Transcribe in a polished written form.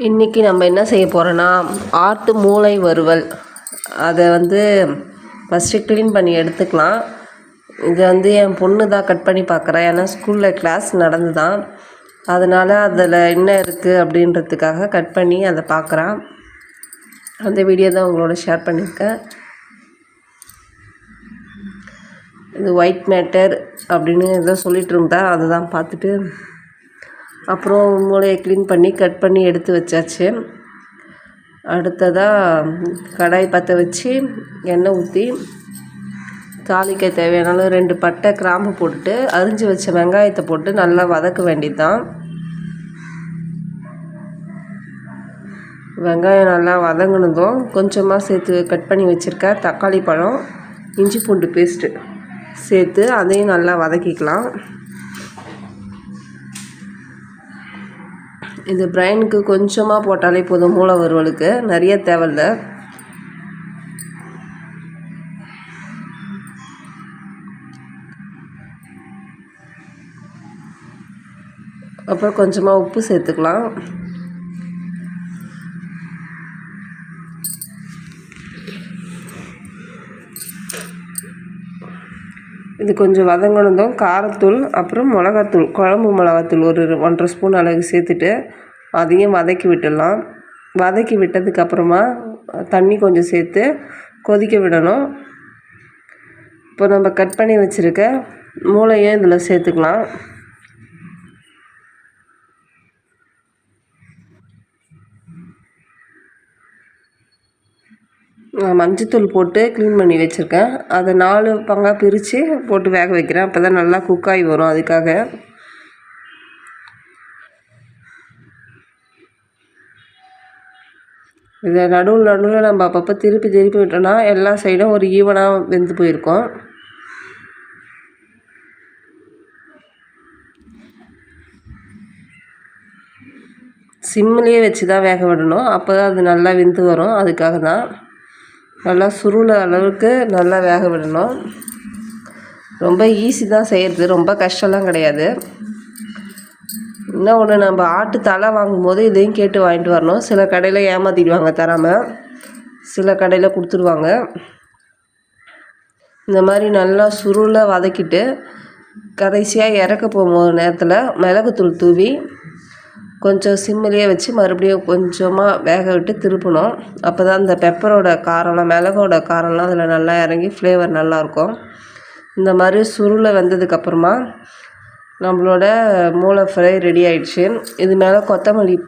இன்றைக்கி நம்ம என்ன செய்ய போகிறோன்னா ஆட்டு மூளை வறுவல். அதை ஃபஸ்ட்டு க்ளீன் பண்ணி எடுத்துக்கலாம். இதை என் பொண்ணு தான் கட் பண்ணி பார்க்குறேன். ஏன்னா ஸ்கூலில் கிளாஸ் நடந்து தான், அதனால் அதில் என்ன இருக்குது அப்படின்றதுக்காக கட் பண்ணி அதை பார்க்குறான். அந்த வீடியோ தான் உங்களோட ஷேர் பண்ணியிருக்கேன். இது ஒயிட் மேட்டர் அப்படின்னு ஏதோ சொல்லிகிட்டு இருந்தா, அதை தான் பார்த்துட்டு அப்புறம் மூளையை க்ளீன் பண்ணி கட் பண்ணி எடுத்து வச்சாச்சு. அடுத்ததாக கடாய் பற்ற வச்சு எண்ணெய் ஊற்றி தாளிக்க தேவையான 2 பட்டை கிராம்பு போட்டுட்டு அரிஞ்சு வச்ச வெங்காயத்தை போட்டு நல்லா வதக்க வேண்டியது தான். வெங்காயம் நல்லா வதங்கினதும் கொஞ்சமாக சேர்த்து கட் பண்ணி வச்சுருக்க தக்காளி பழம், இஞ்சி பூண்டு பேஸ்ட்டு சேர்த்து அதையும் நல்லா வதக்கிக்கலாம். இது பிரைனுக்கு கொஞ்சமாக போட்டாலே போதும், மூளை வறுவலுக்கு நிறைய தேவையில்ல. அப்புறம் கொஞ்சமாக உப்பு சேர்த்துக்கலாம். இது கொஞ்சம் வதங்கினதும் காரத்தூள் அப்புறம் மிளகாத்தூள், குழம்பு மிளகாத்தூள் ஒரு 1.5 ஸ்பூன் அளவுக்கு சேர்த்துட்டு அதையும் வதக்கி விட்டுடலாம். வதக்கி விட்டதுக்கப்புறமா தண்ணி கொஞ்சம் சேர்த்து கொதிக்க விடணும். இப்போ நம்ம கட் பண்ணி வச்சுருக்க மூளையும் இதில் சேர்த்துக்கலாம். மஞ்சத்தூள் போட்டு க்ளீன் பண்ணி வச்சுருக்கேன். அதை 4 பங்காக பிரித்து போட்டு வேக வைக்கிறேன். அப்போ தான் நல்லா குக்காகி வரும். அதுக்காக இதை நடுவில் நம்ம அப்பப்போ திருப்பி விட்டோன்னா எல்லா சைடும் ஒரு ஈவனாக வெந்து போயிருக்கும். சிம்மிலேயே வச்சு தான் வேக விடணும். அப்போ தான் அது நல்லா வெந்து வரும். அதுக்காக தான் நல்லா சுருள அளவுக்கு நல்லா வேக விடணும். ரொம்ப ஈஸி தான் செய்கிறது, ரொம்ப கஷ்டம்லாம் கிடையாது. இன்னும் ஒன்று, நம்ம ஆட்டு தலை வாங்கும்போது இதையும் கேட்டு வாங்கிட்டு வரணும். சில கடையில் ஏமாற்றிடுவாங்க தராமல், சில கடையில் கொடுத்துருவாங்க. இந்த மாதிரி நல்லா சுருளை வதக்கிட்டு கடைசியாக இறக்க போகும்போது நேரத்தில் மிளகுத்தூள் தூவி கொஞ்சம் சிம்மிலேயே வச்சு மறுபடியும் கொஞ்சமாக வேக விட்டு திருப்பணும். அப்போ தான் இந்த பெப்பரோட காரம்லாம், மிளகோட காரம்லாம் அதில் நல்லா இறங்கி ஃப்ளேவர் நல்லாயிருக்கும். இந்த மாதிரி சுருளை வெந்ததுக்கப்புறமா நம்மளோட மூளை ஃப்ரை ரெடி ஆயிடுச்சு. இது மேலே கொத்தமல்லி